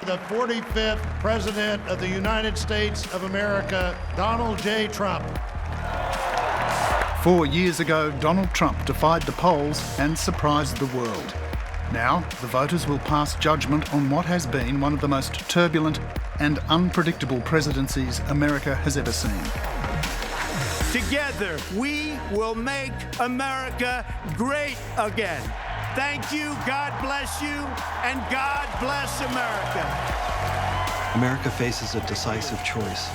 The 45th President of the United States of America, Donald J. Trump. 4 years ago, Donald Trump defied the polls and surprised the world. Now, the voters will pass judgment on what has been one of the most turbulent and unpredictable presidencies America has ever seen. Together, we will make America great again. Thank you, God bless you, and God bless America. America faces a decisive choice.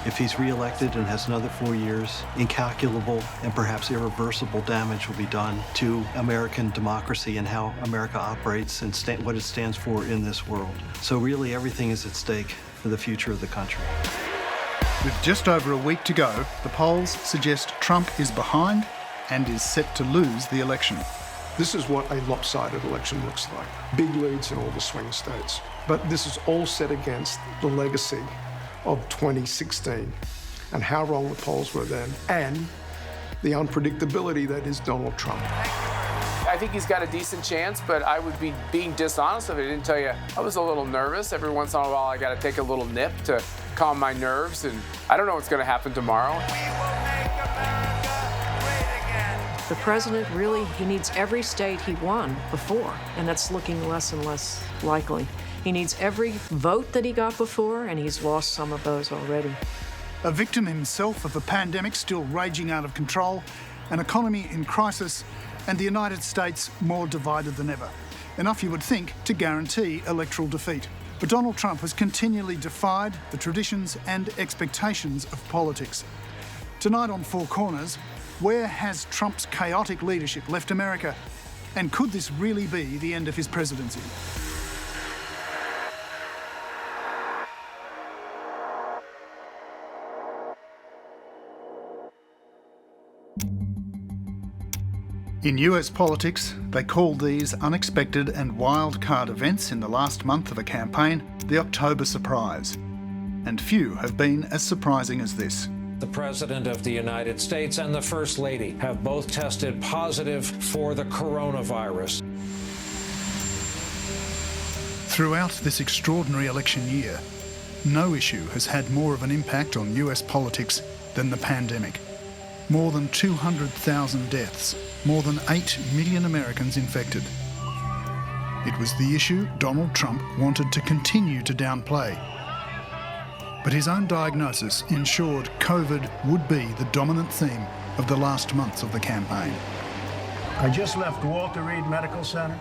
If he's re-elected and has another 4 years, incalculable and perhaps irreversible damage will be done to American democracy and how America operates and what it stands for in this world. So really everything is at stake for the future of the country. With just over a week to go, the polls suggest Trump is behind and is set to lose the election. This is what a lopsided election looks like. Big leads in all the swing states. But this is all set against the legacy of 2016 and how wrong the polls were then and the unpredictability that is Donald Trump. I think he's got a decent chance, but I would be being dishonest if I didn't tell you I was a little nervous. Every once in a while I got to take a little nip to calm my nerves, and I don't know what's going to happen tomorrow. The president really, he needs every state he won before, and that's looking less and less likely. He needs every vote that he got before, and he's lost some of those already. A victim himself of a pandemic still raging out of control, an economy in crisis, and the United States more divided than ever. Enough, you would think, to guarantee electoral defeat. But Donald Trump has continually defied the traditions and expectations of politics. Tonight on Four Corners, where has Trump's chaotic leadership left America? And could this really be the end of his presidency? In US politics, they call these unexpected and wild-card events in the last month of a campaign the October surprise. And few have been as surprising as this. The President of the United States and the First Lady have both tested positive for the coronavirus. Throughout this extraordinary election year, no issue has had more of an impact on US politics than the pandemic. More than 200,000 deaths, more than 8 million Americans infected. It was the issue Donald Trump wanted to continue to downplay. But his own diagnosis ensured COVID would be the dominant theme of the last months of the campaign. I just left Walter Reed Medical Center,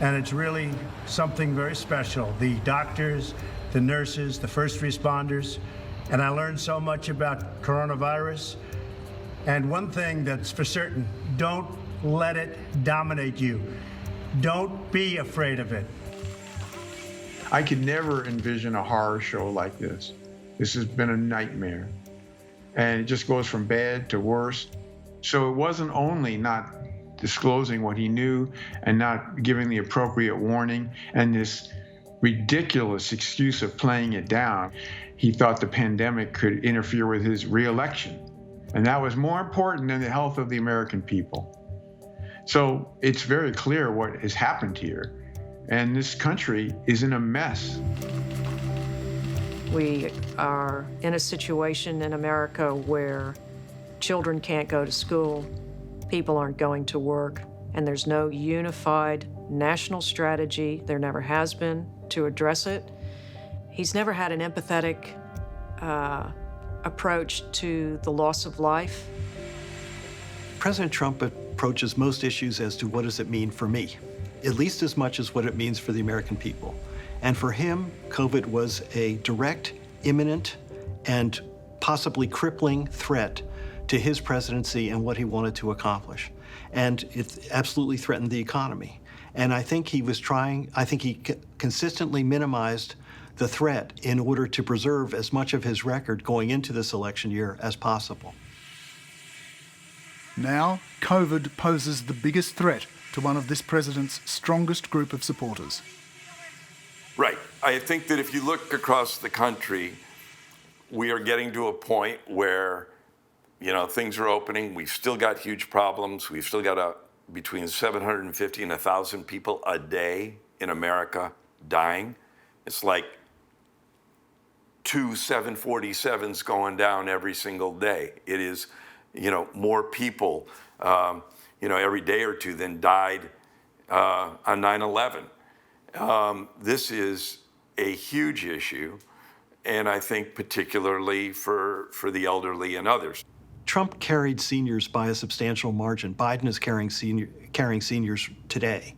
and it's really something very special. The doctors, the nurses, the first responders, and I learned so much about coronavirus. And one thing that's for certain, don't let it dominate you. Don't be afraid of it. I could never envision a horror show like this. This has been a nightmare. And it just goes from bad to worse. So it wasn't only not disclosing what he knew and not giving the appropriate warning and this ridiculous excuse of playing it down. He thought the pandemic could interfere with his re-election. And that was more important than the health of the American people. So it's very clear what has happened here. And this country is in a mess. We are in a situation in America where children can't go to school, people aren't going to work, and there's no unified national strategy, there never has been, to address it. He's never had an empathetic approach to the loss of life. President Trump approaches most issues as to what does it mean for me, at least as much as what it means for the American people. And for him, COVID was a direct, imminent, and possibly crippling threat to his presidency and what he wanted to accomplish. And it absolutely threatened the economy. And I think he consistently minimized the threat in order to preserve as much of his record going into this election year as possible. Now, COVID poses the biggest threat to one of this president's strongest group of supporters. Right. I think that if you look across the country, we are getting to a point where, things are opening. We've still got huge problems. We've still got between 750 and 1,000 people a day in America dying. it's like 2 747s going down every single day. It is, more people, every day or two than died on 9/11. This is a huge issue, and I think particularly for the elderly and others. Trump carried seniors by a substantial margin. Biden is carrying seniors today.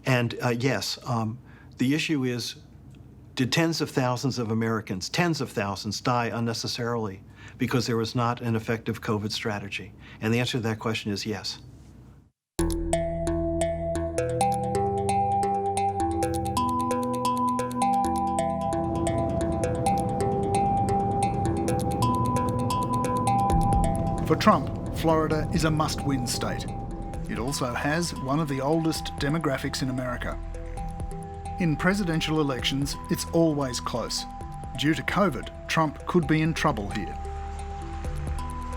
And yes, the issue is, did tens of thousands of Americans, tens of thousands, die unnecessarily because there was not an effective COVID strategy? And the answer to that question is yes. For Trump, Florida is a must-win state. It also has one of the oldest demographics in America. In presidential elections, it's always close. Due to COVID, Trump could be in trouble here.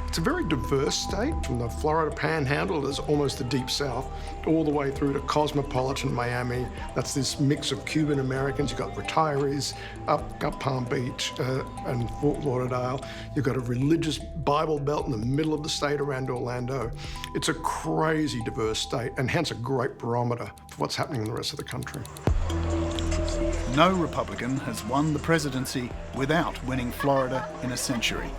It's a very diverse state, from the Florida Panhandle, there's almost the Deep South, all the way through to cosmopolitan Miami. That's this mix of Cuban Americans. You've got retirees up Palm Beach and Fort Lauderdale. You've got a religious Bible Belt in the middle of the state around Orlando. It's a crazy diverse state, and hence a great barometer for what's happening in the rest of the country. No Republican has won the presidency without winning Florida in a century.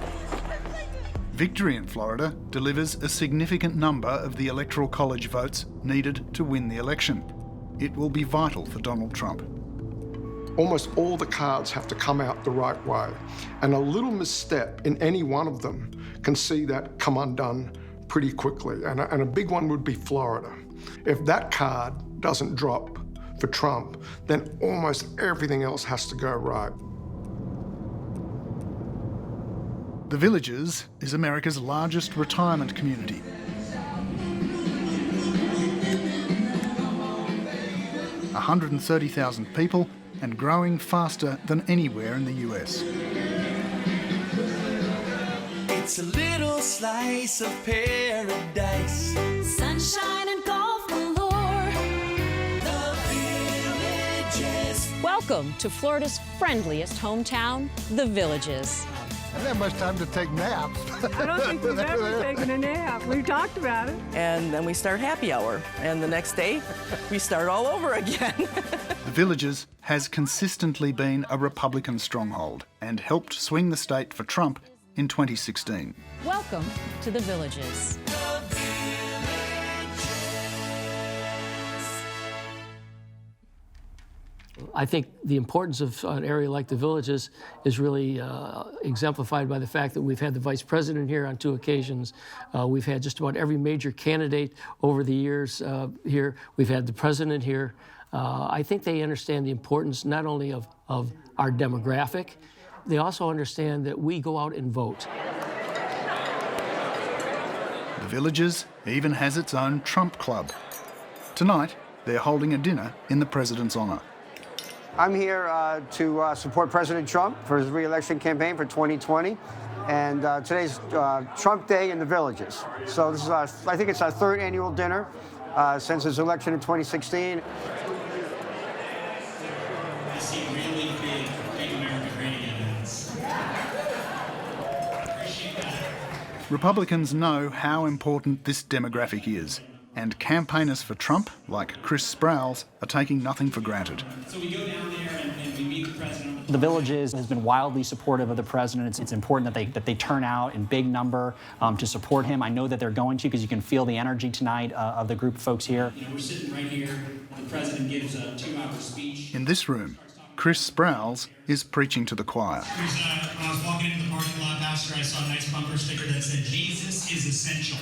Victory in Florida delivers a significant number of the Electoral College votes needed to win the election. It will be vital for Donald Trump. Almost all the cards have to come out the right way, and a little misstep in any one of them can see that come undone pretty quickly, and a big one would be Florida. If that card doesn't drop for Trump, then almost everything else has to go right. The Villages is America's largest retirement community. $130,000 people and growing faster than anywhere in the US. It's a little slice of paradise. Sunshine and golf galore. The Villages. Welcome to Florida's friendliest hometown, The Villages. I didn't have much time to take naps. I don't think we've ever taken a nap. We've talked about it. And then we start happy hour. And the next day, we start all over again. The Villages has consistently been a Republican stronghold and helped swing the state for Trump in 2016. Welcome to The Villages. I think the importance of an area like the Villages is really exemplified by the fact that we've had the vice president here on 2 occasions. We've had just about every major candidate over the years here. We've had the president here. I think they understand the importance not only of our demographic, they also understand that we go out and vote. The Villages even has its own Trump Club. Tonight, they're holding a dinner in the president's honour. I'm here to support President Trump for his re-election campaign for 2020. And today's Trump Day in the Villages. So this is, I think it's our 3rd annual dinner since his election in 2016. I see really big Make America Great Again events. Appreciate that. Republicans know how important this demographic is, and campaigners for Trump, like Chris Sprouse, are taking nothing for granted. So we go down there and we meet the president. The Villages has been wildly supportive of the president. It's important that they turn out in big number to support him. I know that they're going to, because you can feel the energy tonight of the group of folks here. You know, we're sitting right here. The president gives a 2-hour speech. In this room, Chris Sprouse is preaching to the choir. When I was walking into the parking lot, Pastor, I saw a nice bumper sticker that said, "Jesus is essential."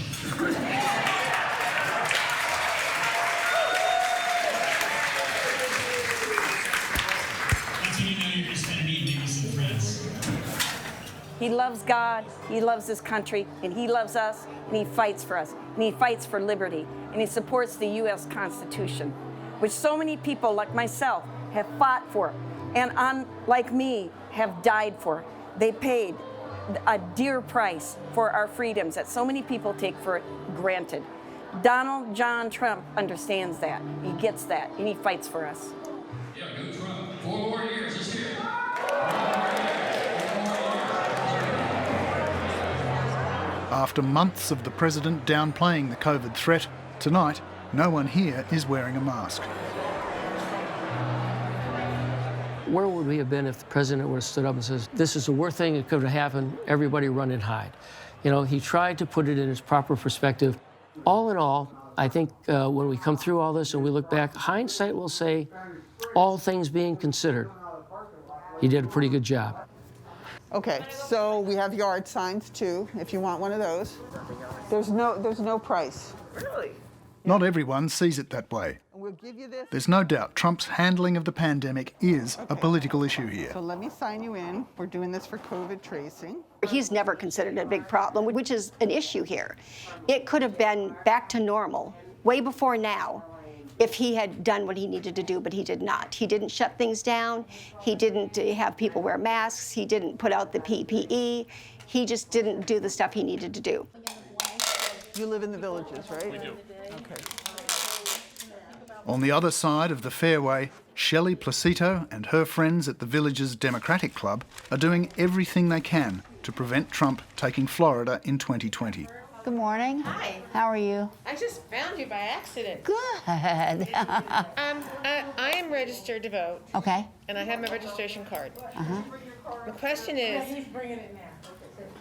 He loves God, he loves this country, and he loves us, and he fights for us, and he fights for liberty, and he supports the U.S. Constitution, which so many people like myself have fought for, and unlike me, have died for. They paid a dear price for our freedoms that so many people take for granted. Donald John Trump understands that, he gets that, and he fights for us. Yeah, go Trump. 4 more years, let's hear it. After months of the president downplaying the COVID threat, tonight, no one here is wearing a mask. Where would we have been if the president would have stood up and says, this is the worst thing that could have happened, everybody run and hide? You know, he tried to put it in its proper perspective. All in all, I think when we come through all this and we look back, hindsight will say, all things being considered, he did a pretty good job. Okay, so we have yard signs too, if you want one of those. There's no price. Really? Not everyone sees it that way. We'll give you this. There's no doubt Trump's handling of the pandemic is a political issue here. So let me sign you in. We're doing this for COVID tracing. He's never considered a big problem, which is an issue here. It could have been back to normal way before now if he had done what he needed to do, but he did not. He didn't shut things down. He didn't have people wear masks. He didn't put out the PPE. He just didn't do the stuff he needed to do. You live in the Villages, right? We do. Okay. On the other side of the fairway, Shelley Placito and her friends at the Villages Democratic Club are doing everything they can to prevent Trump taking Florida in 2020. Good morning. Hi. How are you? I just found you by accident. Good. I am registered to vote. Okay. And I have my registration card. Uh-huh. The question is,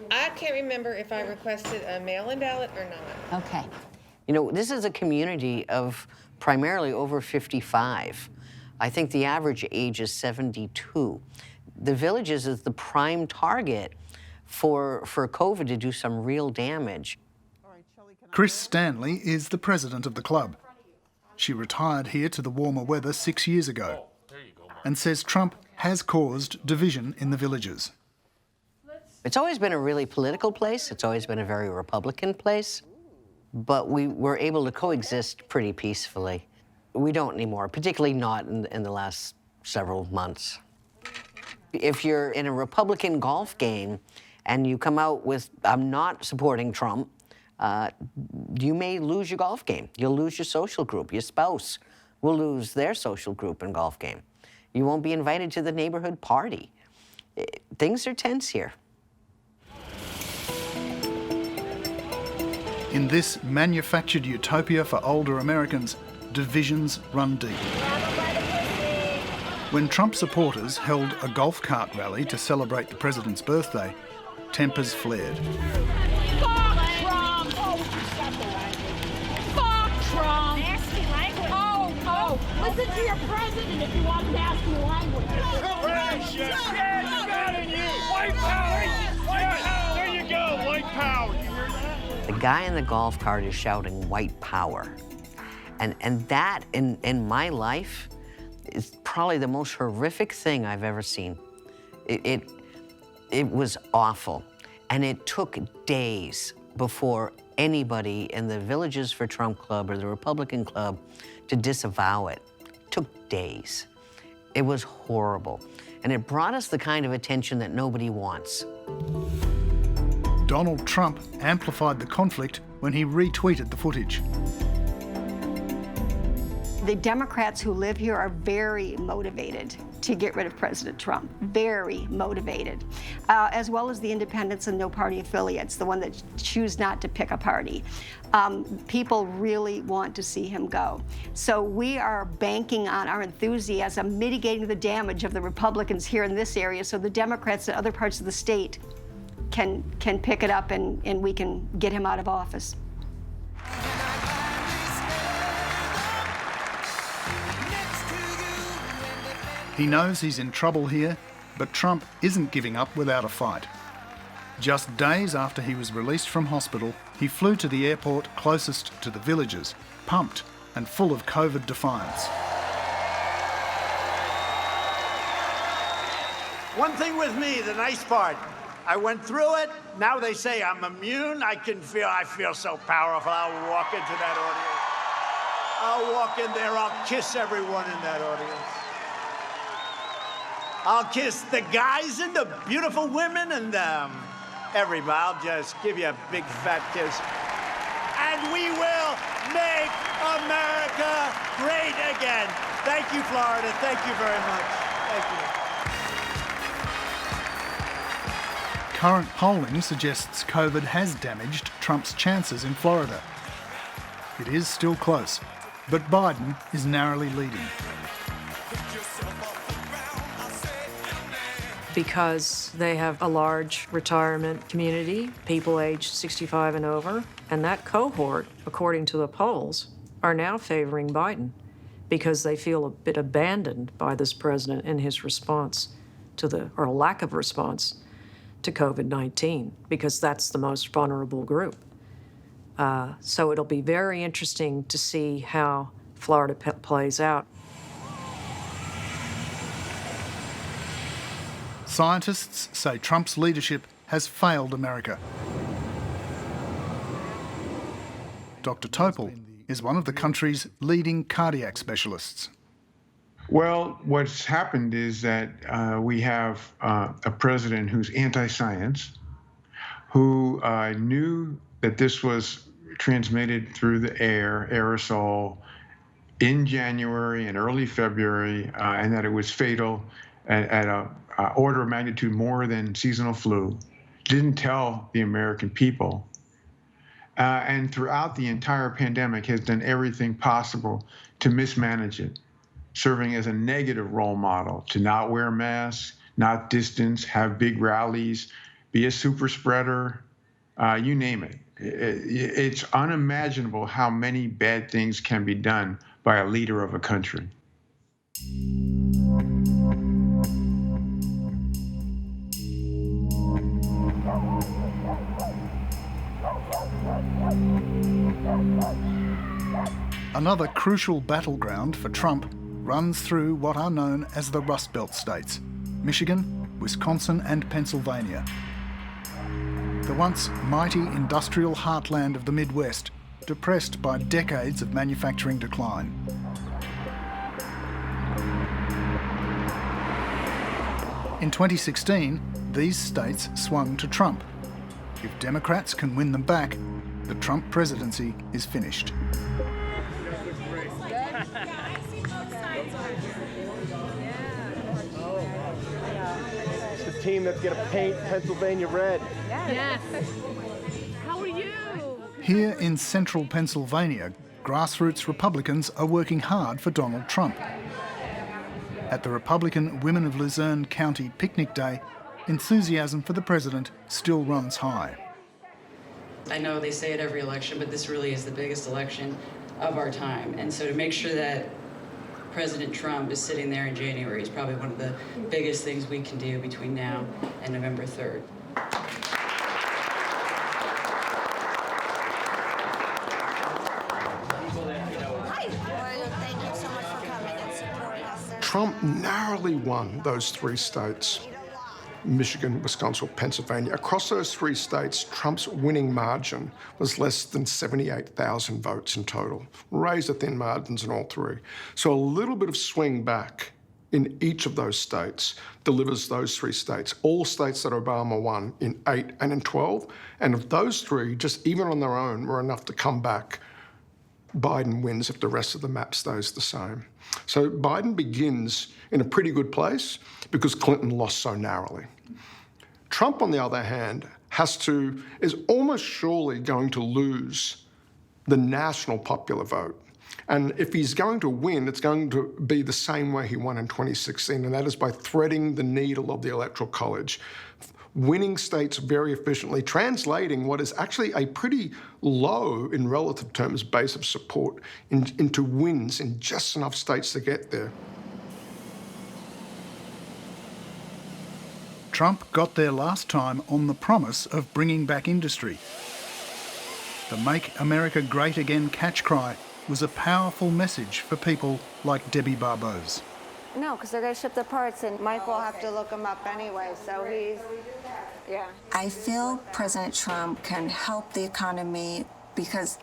I can't remember if I requested a mail-in ballot or not. Okay. You know, this is a community of primarily over 55. I think the average age is 72. The Villages is the prime target for COVID to do some real damage. Chris Stanley is the president of the club. She retired here to the warmer weather 6 years ago and says Trump has caused division in the Villages. It's always been a really political place. It's always been a very Republican place. But we were able to coexist pretty peacefully. We don't anymore, particularly not in the last several months. If you're in a Republican golf game and you come out with, I'm not supporting Trump, you may lose your golf game. You'll lose your social group. Your spouse will lose their social group and golf game. You won't be invited to the neighborhood party. Things are tense here. In this manufactured utopia for older Americans, divisions run deep. When Trump supporters held a golf cart rally to celebrate the president's birthday, tempers flared. Fuck Trump! Oh, fuck Trump! Nasty language. Oh, listen to your president if you want nasty language. White power! White power! There you go, white power. The guy in the golf cart is shouting white power. And that, in my life, is probably the most horrific thing I've ever seen. It was awful. And it took days before anybody in the Villages for Trump Club or the Republican Club to disavow it. It took days. It was horrible. And it brought us the kind of attention that nobody wants. Donald Trump amplified the conflict when he retweeted the footage. The Democrats who live here are very motivated to get rid of President Trump, very motivated, as well as the independents and no party affiliates, the one that choose not to pick a party. People really want to see him go. So we are banking on our enthusiasm, mitigating the damage of the Republicans here in this area so the Democrats in other parts of the state can pick it up and we can get him out of office. He knows he's in trouble here, but Trump isn't giving up without a fight. Just days after he was released from hospital, he flew to the airport closest to the Villages, pumped and full of COVID defiance. One thing with me, the nice part, I went through it. Now they say I'm immune. I feel so powerful. I'll walk into that audience. I'll walk in there. I'll kiss everyone in that audience. I'll kiss the guys and the beautiful women and everybody. I'll just give you a big fat kiss. And we will make America great again. Thank you, Florida. Thank you very much. Thank you. Current polling suggests COVID has damaged Trump's chances in Florida. It is still close, but Biden is narrowly leading. Because they have a large retirement community, people aged 65 and over, and that cohort, according to the polls, are now favoring Biden because they feel a bit abandoned by this president in his response to or lack of response to COVID-19, because that's the most vulnerable group. So it'll be very interesting to see how Florida plays out. Scientists say Trump's leadership has failed America. Dr. Topol is one of the country's leading cardiac specialists. Well, what's happened is that we have a president who's anti-science, who knew that this was transmitted through the air, aerosol, in January and early February, and that it was fatal at a order of magnitude more than seasonal flu, didn't tell the American people. And throughout the entire pandemic has done everything possible to mismanage it, serving as a negative role model, to not wear masks, not distance, have big rallies, be a super spreader, you name it. It's unimaginable how many bad things can be done by a leader of a country. Another crucial battleground for Trump runs through what are known as the Rust Belt states: Michigan, Wisconsin and Pennsylvania. The once mighty industrial heartland of the Midwest, depressed by decades of manufacturing decline. In 2016, these states swung to Trump. If Democrats can win them back, the Trump presidency is finished. It's the team that's going to paint Pennsylvania red. Yes. How are you? Here in central Pennsylvania, grassroots Republicans are working hard for Donald Trump. At the Republican Women of Luzerne County Picnic Day, enthusiasm for the president still runs high. I know they say it every election, but this really is the biggest election of our time. And so to make sure that President Trump is sitting there in January is probably one of the biggest things we can do between now and November 3rd. Trump narrowly won those three states: Michigan, Wisconsin, Pennsylvania. Across those three states, Trump's winning margin was less than 78,000 votes in total. Razor-thin margins in all three. So a little bit of swing back in each of those states delivers those three states, all states that Obama won in 8 and in 12. And of those three, just even on their own, were enough to come back. Biden wins if the rest of the map stays the same. So Biden begins in a pretty good place because Clinton lost so narrowly. Trump, on the other hand, is almost surely going to lose the national popular vote. And if he's going to win, it's going to be the same way he won in 2016, and that is by threading the needle of the Electoral College, winning states very efficiently, translating what is actually a pretty low, in relative terms, base of support into wins in just enough states to get there. Trump got there last time on the promise of bringing back industry. The Make America Great Again catch cry was a powerful message for people like Debbie Barbose. No, because they're going to ship the parts, and Mike will have to look them up anyway, so yeah. I feel President Trump can help the economy because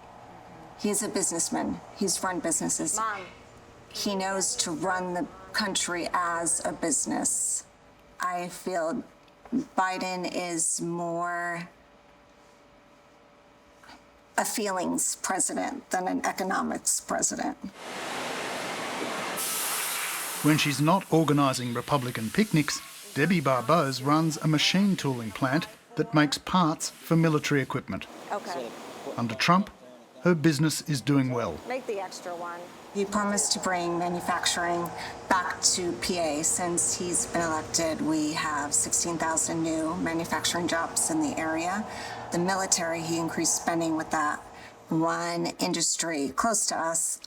he's a businessman. He's run businesses. Mom. He knows to run the country as a business. I feel Biden is more a feelings president than an economics president. When she's not organising Republican picnics, Debbie Barbose runs a machine tooling plant that makes parts for military equipment. Okay. Under Trump, her business is doing well. Make the extra one. He promised to bring manufacturing back to PA. Since he's been elected, we have 16,000 new manufacturing jobs in the area. The military, he increased spending with that. One industry close to us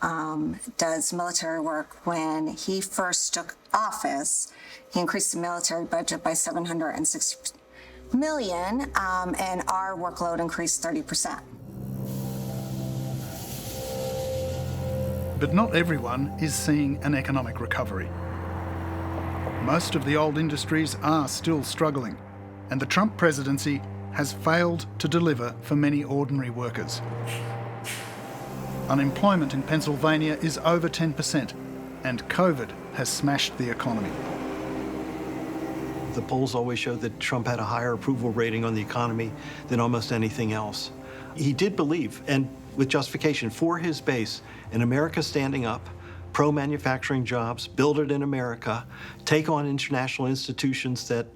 does military work. When he first took office, he increased the military budget by $760 million, and our workload increased 30%. But not everyone is seeing an economic recovery. Most of the old industries are still struggling, and the Trump presidency has failed to deliver for many ordinary workers. Unemployment in Pennsylvania is over 10%, and COVID has smashed the economy. The polls always showed that Trump had a higher approval rating on the economy than almost anything else. He did believe, and with justification for his base, in America standing up, pro-manufacturing jobs, build it in America, take on international institutions that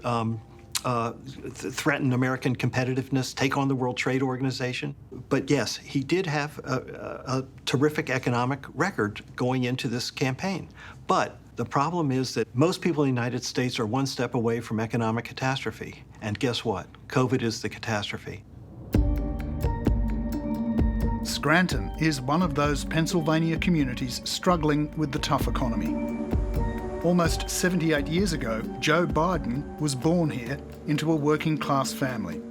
threaten American competitiveness, take on the World Trade Organization. But yes, he did have a terrific economic record going into this campaign. But the problem is that most people in the United States are one step away from economic catastrophe. And guess what? COVID is the catastrophe. Scranton is one of those Pennsylvania communities struggling with the tough economy. Almost 78 years ago, Joe Biden was born here into a working-class family.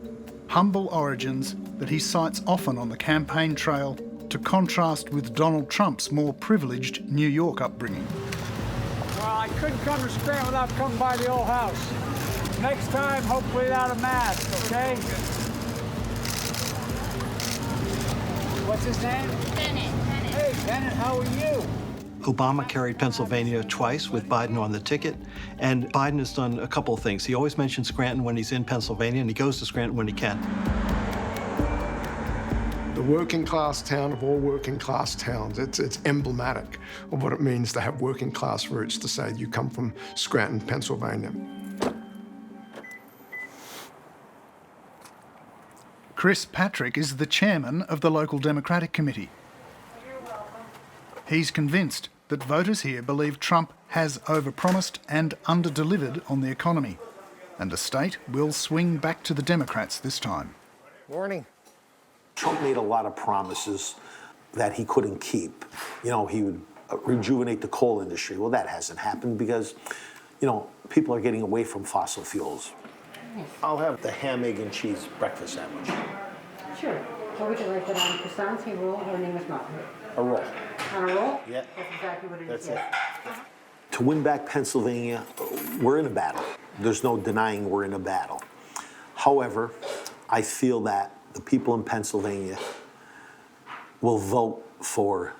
Humble origins that he cites often on the campaign trail to contrast with Donald Trump's more privileged New York upbringing. Well, I couldn't come to Scranton without coming by the old house. Next time, hopefully without a mask, okay? What's his name? Bennett. Hey, Bennett, how are you? Obama carried Pennsylvania twice with Biden on the ticket, and Biden has done a couple of things. He always mentions Scranton when he's in Pennsylvania, and he goes to Scranton when he can. The working class town of all working class towns, it's emblematic of what it means to have working class roots, to say you come from Scranton, Pennsylvania. Chris Patrick is the chairman of the local Democratic Committee. He's convinced that voters here believe Trump has overpromised and underdelivered on the economy, and the state will swing back to the Democrats this time. Morning. Trump made a lot of promises that he couldn't keep. You know, he would rejuvenate the coal industry. Well, that hasn't happened because, you know, people are getting away from fossil fuels. I'll have the ham, egg, and cheese breakfast sandwich. Sure. What would you like that on? Croissants, a roll, or name is not? A roll. On a roll? Yeah. That's exactly what it is. That's it. To win back Pennsylvania, we're in a battle. There's no denying we're in a battle. However, I feel that the people in Pennsylvania will vote for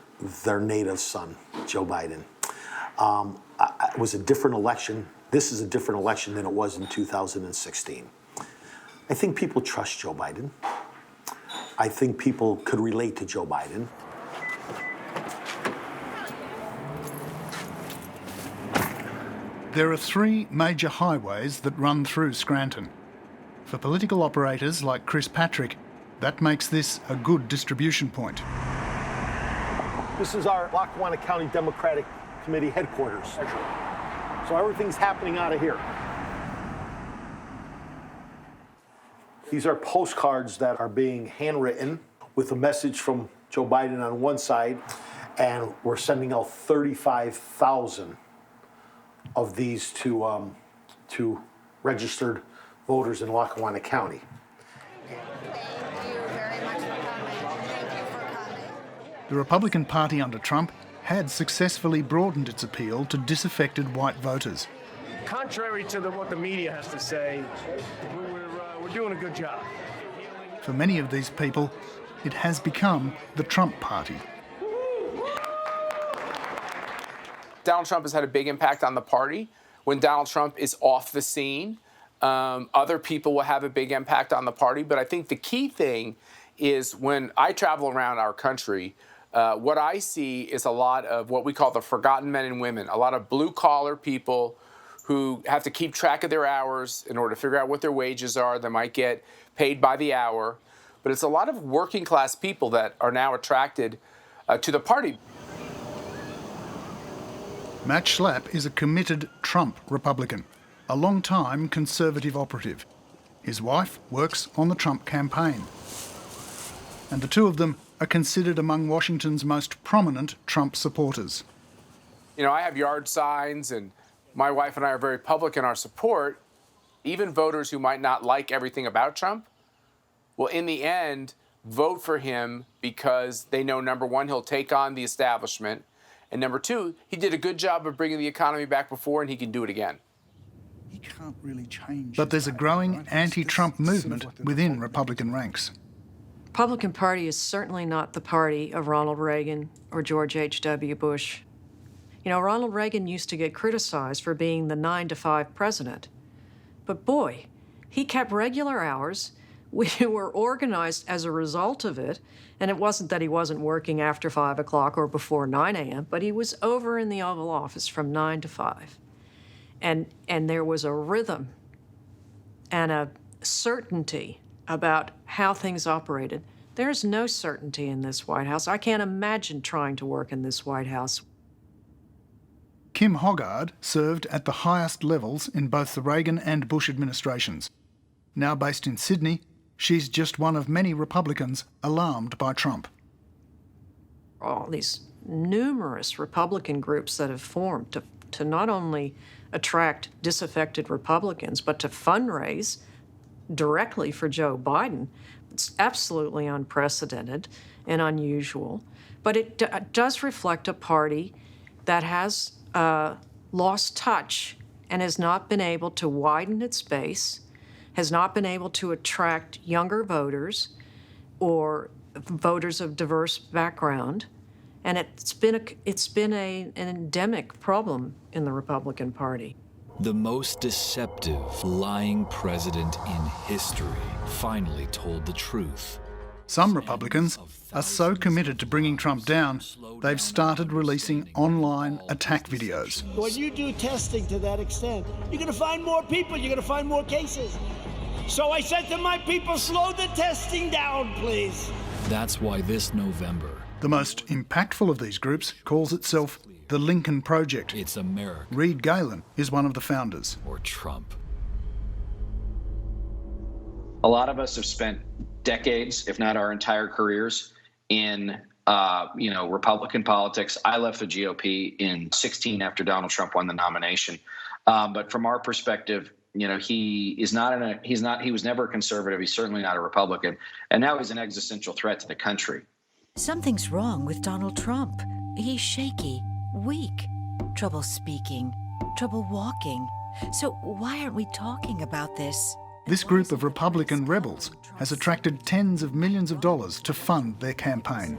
their native son, Joe Biden. It was a different election. This is a different election than it was in 2016. I think people trust Joe Biden. I think people could relate to Joe Biden. There are three major highways that run through Scranton. For political operators like Chris Patrick, that makes this a good distribution point. This is our Lackawanna County Democratic Committee headquarters. So everything's happening out of here. These are postcards that are being handwritten with a message from Joe Biden on one side, and we're sending out 35,000 of these to registered voters in Lackawanna County. The Republican Party under Trump had successfully broadened its appeal to disaffected white voters. Contrary to what the media has to say, we're doing a good job. For many of these people, it has become the Trump Party. Donald Trump has had a big impact on the party. When Donald Trump is off the scene, other people will have a big impact on the party. But I think the key thing is when I travel around our country, what I see is a lot of what we call the forgotten men and women, a lot of blue-collar people who have to keep track of their hours in order to figure out what their wages are. They might get paid by the hour. But it's a lot of working class people that are now attracted to the party. Matt Schlapp is a committed Trump Republican, a long-time Conservative operative. His wife works on the Trump campaign. And the two of them are considered among Washington's most prominent Trump supporters. You know, I have yard signs, and my wife and I are very public in our support. Even voters who might not like everything about Trump will, in the end, vote for him because they know, number one, he'll take on the establishment, and number two, he did a good job of bringing the economy back before, and he can do it again. He can't really change. But there's a growing anti-Trump movement within Republican ranks. Republican Party is certainly not the party of Ronald Reagan or George H.W. Bush. You know, Ronald Reagan used to get criticized for being the 9-to-5 president. But boy, he kept regular hours. We were organized as a result of it. And it wasn't that he wasn't working after 5 o'clock or before 9 a.m., but he was over in the Oval Office from 9 to 5. And there was a rhythm and a certainty about how things operated. There's no certainty in this White House. I can't imagine trying to work in this White House. Kim Hoggard served at the highest levels in both the Reagan and Bush administrations. Now based in Sydney, she's just one of many Republicans alarmed by Trump. All these numerous Republican groups that have formed to not only attract disaffected Republicans, but to fundraise directly for Joe Biden. It's absolutely unprecedented and unusual, but it does reflect a party that has lost touch and has not been able to widen its base, has not been able to attract younger voters or voters of diverse background, and it's been an endemic problem in the Republican Party. The most deceptive, lying president in history finally told the truth. Some Republicans are so committed to bringing Trump down, they've started releasing online attack videos. When you do testing to that extent, you're going to find more people, you're going to find more cases. So I said to my people, slow the testing down, please. That's why this November, the most impactful of these groups calls itself the Lincoln Project. It's America. Reed Galen is one of the founders. Or Trump. A lot of us have spent decades, if not our entire careers, in Republican politics. I left the GOP in 2016 after Donald Trump won the nomination. But from our perspective, he was never a conservative. He's certainly not a Republican. And now he's an existential threat to the country. Something's wrong with Donald Trump. He's shaky, weak, trouble speaking, trouble walking. So why aren't we talking about this? This group of Republican rebels has attracted tens of millions of dollars to fund their campaign.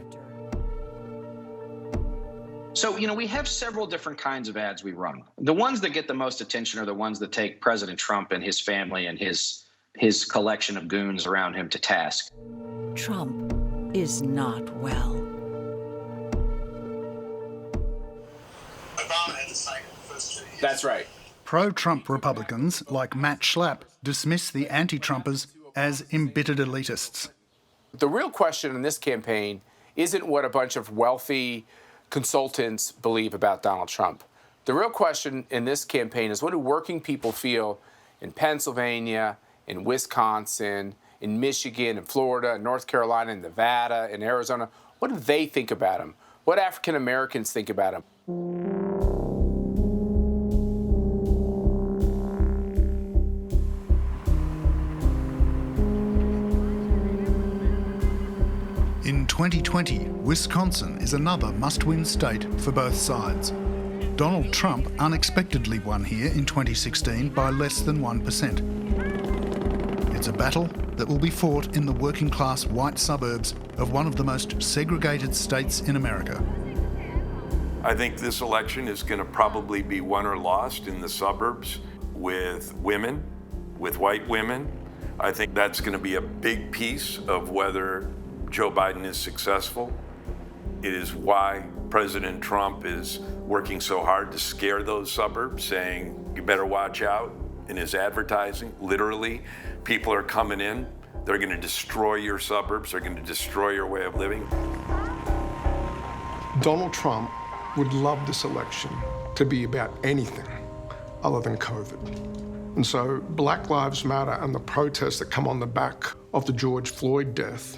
So, we have several different kinds of ads we run. The ones that get the most attention are the ones that take President Trump and his family and his collection of goons around him to task. Trump is not well. That's right. Pro-Trump Republicans like Matt Schlapp dismiss the anti-Trumpers as embittered elitists. The real question in this campaign isn't what a bunch of wealthy consultants believe about Donald Trump. The real question in this campaign is, what do working people feel in Pennsylvania, in Wisconsin, in Michigan, in Florida, in North Carolina, in Nevada, in Arizona? What do they think about him? What African Americans think about him? In 2020, Wisconsin is another must-win state for both sides. Donald Trump unexpectedly won here in 2016 by less than 1%. It's a battle that will be fought in the working-class white suburbs of one of the most segregated states in America. I think this election is going to probably be won or lost in the suburbs with women, with white women. I think that's going to be a big piece of whether Joe Biden is successful. It is why President Trump is working so hard to scare those suburbs, saying, you better watch out in his advertising. Literally, people are coming in. They're going to destroy your suburbs. They're going to destroy your way of living. Donald Trump would love this election to be about anything other than COVID. And so Black Lives Matter and the protests that come on the back of the George Floyd death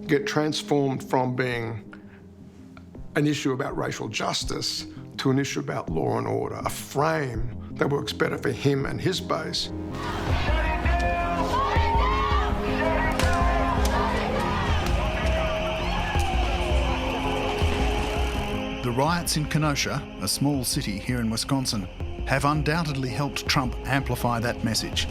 get transformed from being an issue about racial justice to an issue about law and order, a frame that works better for him and his base. The riots in Kenosha, a small city here in Wisconsin, have undoubtedly helped Trump amplify that message.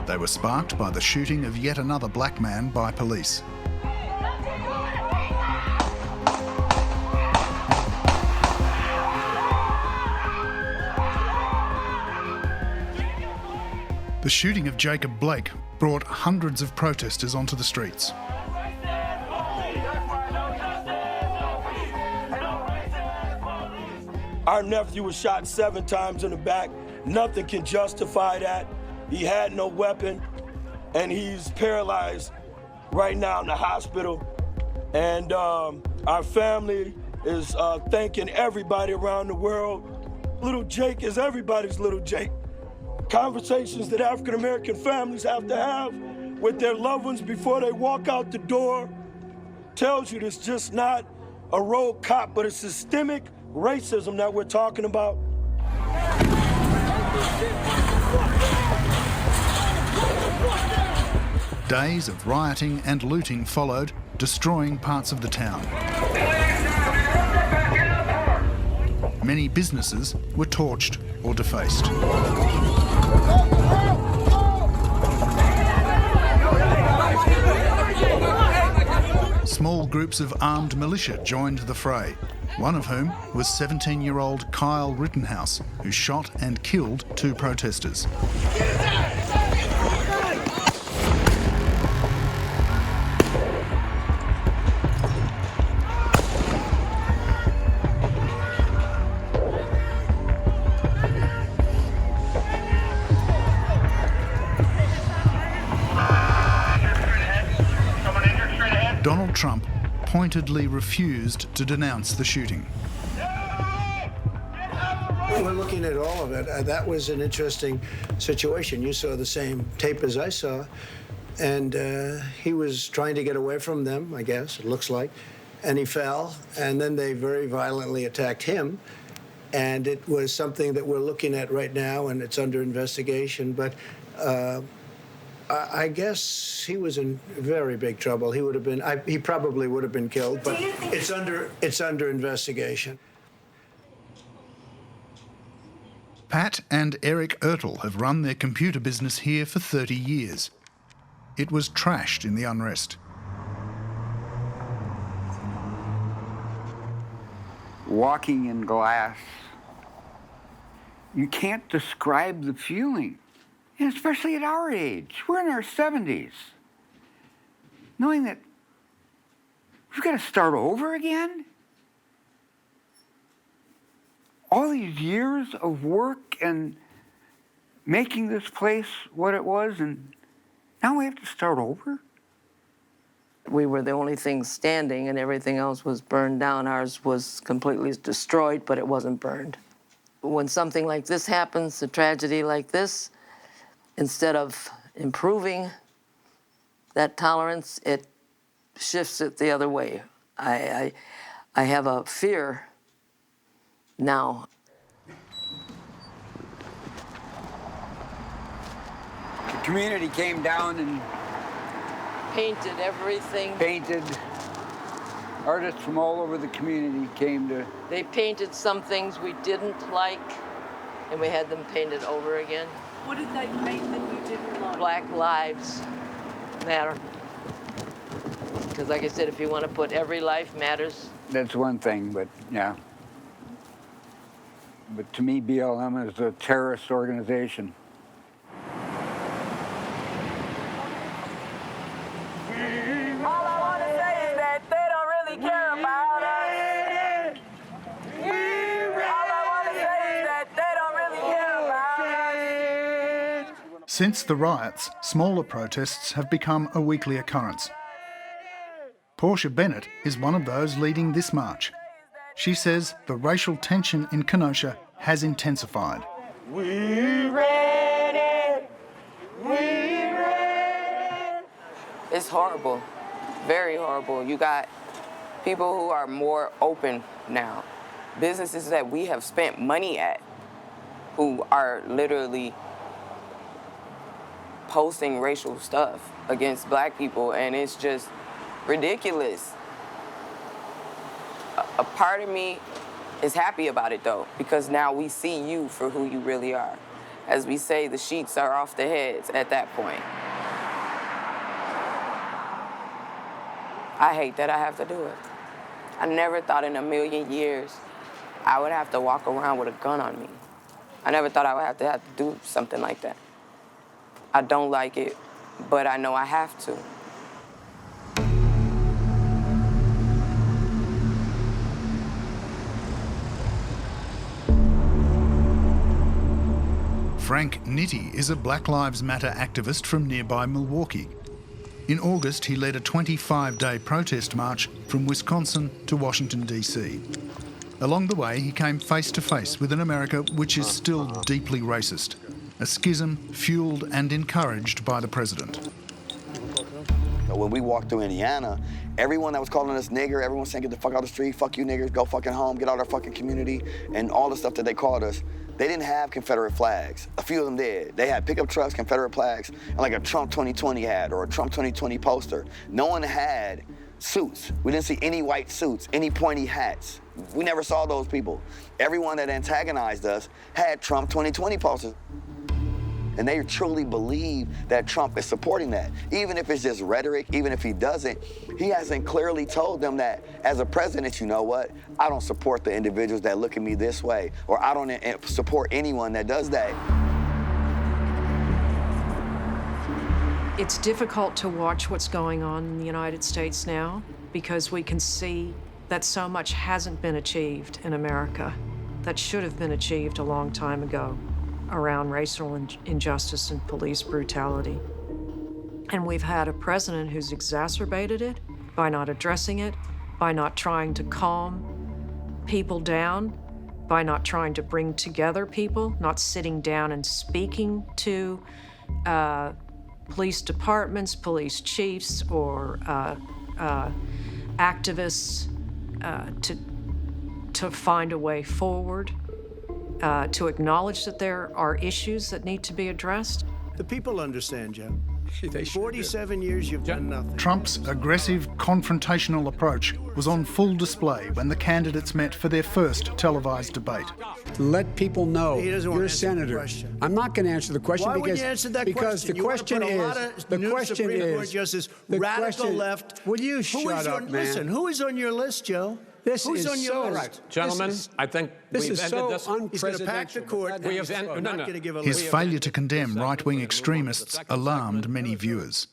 They were sparked by the shooting of yet another black man by police. The shooting of Jacob Blake brought hundreds of protesters onto the streets. Our nephew was shot 7 times in the back. Nothing can justify that. He had no weapon, and he's paralyzed right now in the hospital. And our family is thanking everybody around the world. Little Jake is everybody's little Jake. Conversations that African-American families have to have with their loved ones before they walk out the door tells you it's just not a rogue cop, but a systemic racism that we're talking about. Days of rioting and looting followed, destroying parts of the town. Many businesses were torched or defaced. Small groups of armed militia joined the fray, one of whom was 17-year-old Kyle Rittenhouse, who shot and killed 2 protesters. Donald Trump pointedly refused to denounce the shooting. We're looking at all of it. That was an interesting situation. You saw the same tape as I saw, and he was trying to get away from them, I guess, it looks like, and he fell, and then they very violently attacked him, and it was something that we're looking at right now, and it's under investigation, but I guess he was in very big trouble. He would have been, he probably would have been killed, but it's under investigation. Pat and Eric Ertl have run their computer business here for 30 years. It was trashed in the unrest. Walking in glass, you can't describe the feeling. And especially at our age, we're in our 70s. Knowing that we've got to start over again? All these years of work and making this place what it was, and now we have to start over? We were the only thing standing, and everything else was burned down. Ours was completely destroyed, but it wasn't burned. When something like this happens, a tragedy like this, instead of improving that tolerance, it shifts it the other way. I have a fear now. The community came down and painted everything. Painted. Artists from all over the community came to... They painted some things we didn't like, and we had them painted over again. What did they paint that you didn't like? Black Lives Matter. Because like I said, if you want to put every life matters. That's one thing, but yeah. But to me, BLM is a terrorist organization. Since the riots, smaller protests have become a weekly occurrence. Portia Bennett is one of those leading this march. She says the racial tension in Kenosha has intensified. We ready. We ready. It's horrible, very horrible. You got people who are more open now. Businesses that we have spent money at who are literally posting racial stuff against black people, and it's just ridiculous. A part of me is happy about it though, because now we see you for who you really are. As we say, the sheets are off the heads at that point. I hate that I have to do it. I never thought in a million years I would have to walk around with a gun on me. I never thought I would have to do something like that. I don't like it, but I know I have to. Frank Nitti is a Black Lives Matter activist from nearby Milwaukee. In August, he led a 25-day protest march from Wisconsin to Washington, D.C. Along the way, he came face to face with an America which is still deeply racist, a schism fueled and encouraged by the president. When we walked through Indiana, everyone that was calling us nigger, everyone saying, get the fuck out of the street, fuck you niggers, go fucking home, get out of our fucking community, and all the stuff that they called us, they didn't have Confederate flags. A few of them did. They had pickup trucks, Confederate flags, and like a Trump 2020 hat or a Trump 2020 poster. No one had suits. We didn't see any white suits, any pointy hats. We never saw those people. Everyone that antagonized us had Trump 2020 posters. And they truly believe that Trump is supporting that. Even if it's just rhetoric, even if he doesn't, he hasn't clearly told them that as a president, you know what? I don't support the individuals that look at me this way, or I don't support anyone that does that. It's difficult to watch what's going on in the United States now because we can see that so much hasn't been achieved in America that should have been achieved a long time ago around racial injustice and police brutality. And we've had a president who's exacerbated it by not addressing it, by not trying to calm people down, by not trying to bring together people, not sitting down and speaking to police departments, police chiefs, or activists to find a way forward. To acknowledge that there are issues that need to be addressed. The people understand, Joe. 47 years, you've done nothing. Trump's aggressive, confrontational approach was on full display when the candidates met for their first televised debate. Let people know you're a senator. I'm not going to answer the question Why wouldn't you answer that because question? the question is radical left. Will you shut up, man? Listen, who is on your list, Joe? Who's on your list? Right. Gentlemen, I think we've ended this. He's going to pack the court. We have ended. Not going to give a His failure to condemn right-wing extremists alarmed many viewers.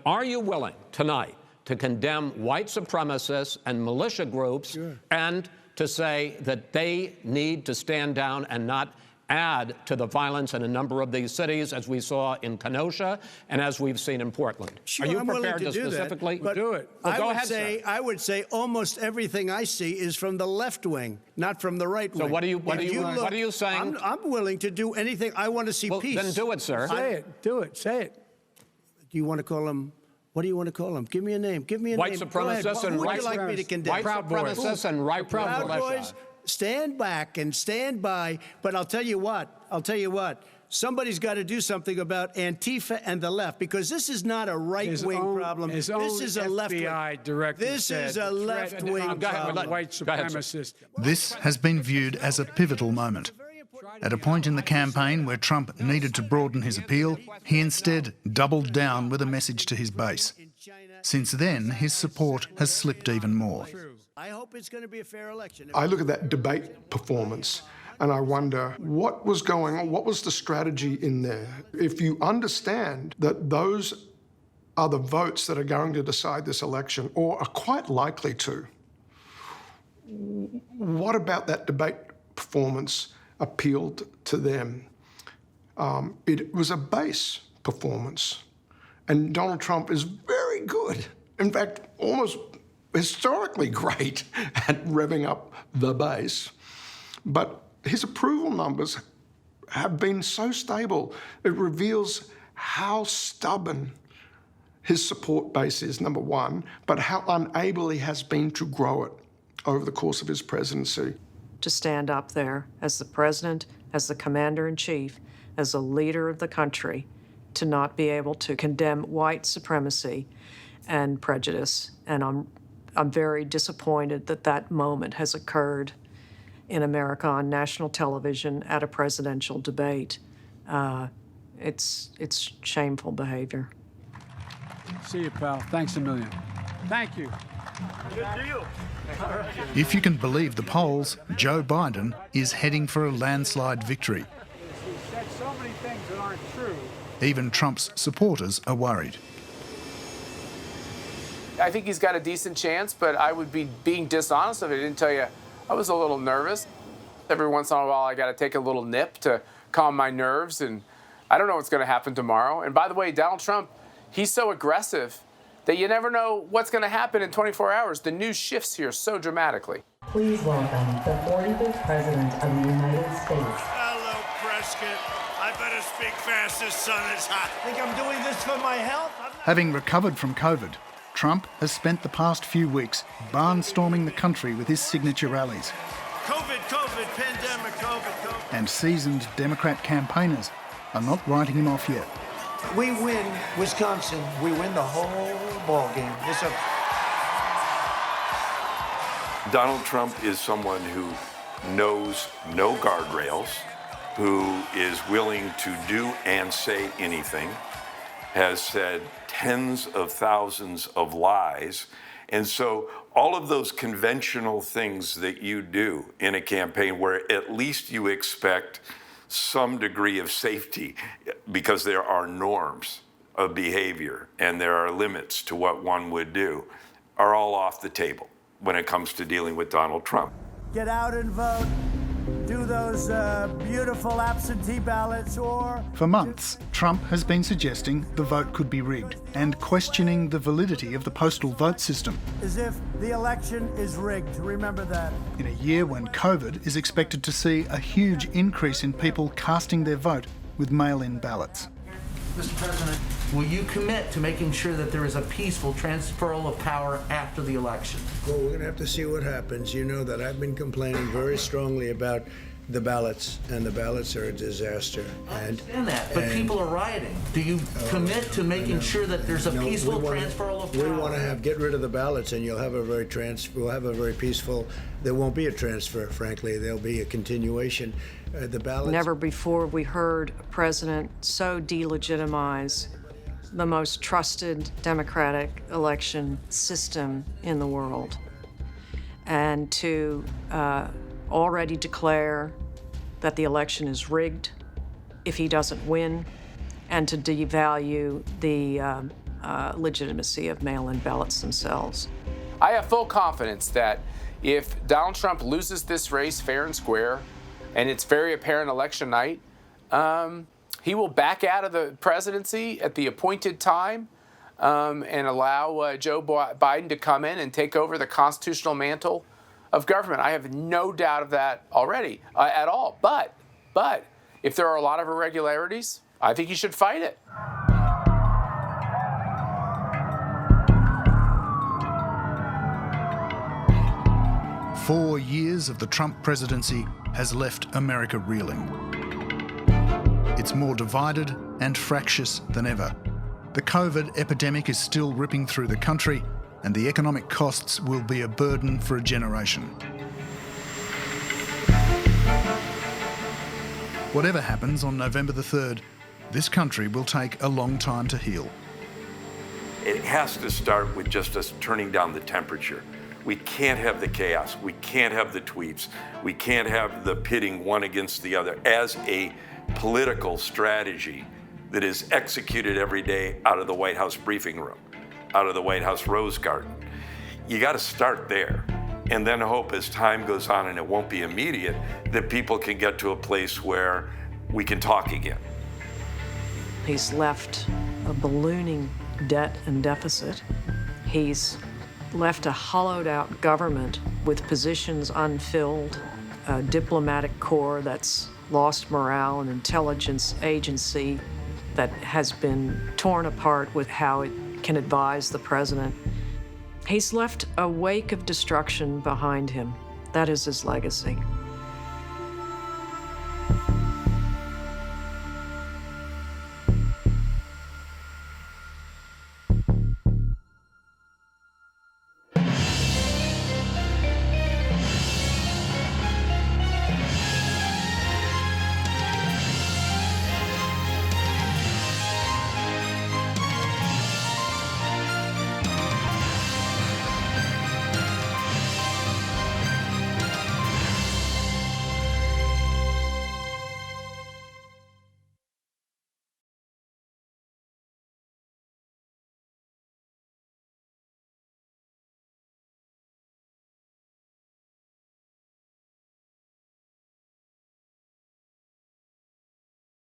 Are you willing tonight to condemn white supremacists and militia groups and to say that they need to stand down and not add to the violence in a number of these cities, as we saw in Kenosha and as we've seen in Portland? Sure, Are you I'm prepared willing to do specifically that, but do it? Well, go ahead, sir. I would say almost everything I see is from the left wing, not from the right wing. So what are you saying? I'm willing to do anything. I want to see peace. Then do it, sir. Say it. Do it. Say it. Do you want to call him? What do you want to call him? Give me a name. Give me a white name. Supremacists and who would you like me to condemn? White supremacists and right Proud Boys. Stand back and stand by. But I'll tell you what. Somebody's got to do something about Antifa and the left, because this is not a right-wing problem. This is a left-wing. This is a left-wing problem. White supremacist. This has been viewed as a pivotal moment. At a point in the campaign where Trump needed to broaden his appeal, he instead doubled down with a message to his base. Since then, his support has slipped even more. I hope it's going to be a fair election. I look at that debate performance and I wonder what was going on, what was the strategy in there? If you understand that those are the votes that are going to decide this election, or are quite likely to, what about that debate performance appealed to them? It was a base performance. And Donald Trump is very good, in fact, almost historically great at revving up the base. But his approval numbers have been so stable, it reveals how stubborn his support base is, number one, but how unable he has been to grow it over the course of his presidency. To stand up there as the president, as the commander-in-chief, as a leader of the country, to not be able to condemn white supremacy and prejudice. And I'm very disappointed that that moment has occurred in America on national television at a presidential debate. It's shameful behavior. See you, pal. Thanks a million. Thank you. Good deal. If you can believe the polls, Joe Biden is heading for a landslide victory. He said so many things that aren't true. Even Trump's supporters are worried. I think he's got a decent chance, but I would be being dishonest if I didn't tell you I was a little nervous. Every once in a while, I got to take a little nip to calm my nerves, and I don't know what's going to happen tomorrow. And by the way, Donald Trump, he's so aggressive that you never know what's going to happen in 24 hours. The news shifts here so dramatically. Please welcome the 45th President of the United States. Hello, Prescott. I better speak fast, this sun is hot. Think I'm doing this for my health? Having recovered from COVID, Trump has spent the past few weeks barnstorming the country with his signature rallies. COVID, pandemic, COVID. And seasoned Democrat campaigners are not writing him off yet. We win Wisconsin, we win the whole ballgame. Donald Trump is someone who knows no guardrails, who is willing to do and say anything, has said tens of thousands of lies. And so all of those conventional things that you do in a campaign where at least you expect some degree of safety because there are norms of behavior and there are limits to what one would do, are all off the table when it comes to dealing with Donald Trump. Get out and vote. Do those beautiful absentee ballots or... For months, Trump has been suggesting the vote could be rigged and questioning the validity of the postal vote system. As if the election is rigged. Remember that. In a year when COVID is expected to see a huge increase in people casting their vote with mail-in ballots. Mr. President, will you commit to making sure that there is a peaceful transferal of power after the election? Well, we're going to have to see what happens. You know that I've been complaining very strongly about the ballots, and the ballots are a disaster. I understand that, but people are rioting. Do you commit to making sure that there's a peaceful transferal of power? We want to get rid of the ballots, and you'll have a we'll have a very peaceful. There won't be a transfer, frankly. There'll be a continuation. The ballots. Never before we heard a president so delegitimize the most trusted democratic election system in the world, and to already declare that the election is rigged if he doesn't win, and to devalue the legitimacy of mail-in ballots themselves. I have full confidence that if Donald Trump loses this race fair and square, and it's very apparent election night, he will back out of the presidency at the appointed time and allow Joe Biden to come in and take over the constitutional mantle of government. I have no doubt of that already at all. But if there are a lot of irregularities, I think he should fight it. "4 years of the Trump presidency has left America reeling. It's more divided and fractious than ever. The COVID epidemic is still ripping through the country, and the economic costs will be a burden for a generation. Whatever happens on November the 3rd, this country will take a long time to heal. It has to start with just us turning down the temperature. We can't have the chaos. We can't have the tweets. We can't have the pitting one against the other as a political strategy that is executed every day out of the White House briefing room, out of the White House Rose Garden. You got to start there and then hope as time goes on, and it won't be immediate, that people can get to a place where we can talk again. He's left a ballooning debt and deficit. He's left a hollowed-out government with positions unfilled, a diplomatic corps that's lost morale, an intelligence agency that has been torn apart with how it can advise the president. He's left a wake of destruction behind him. That is his legacy.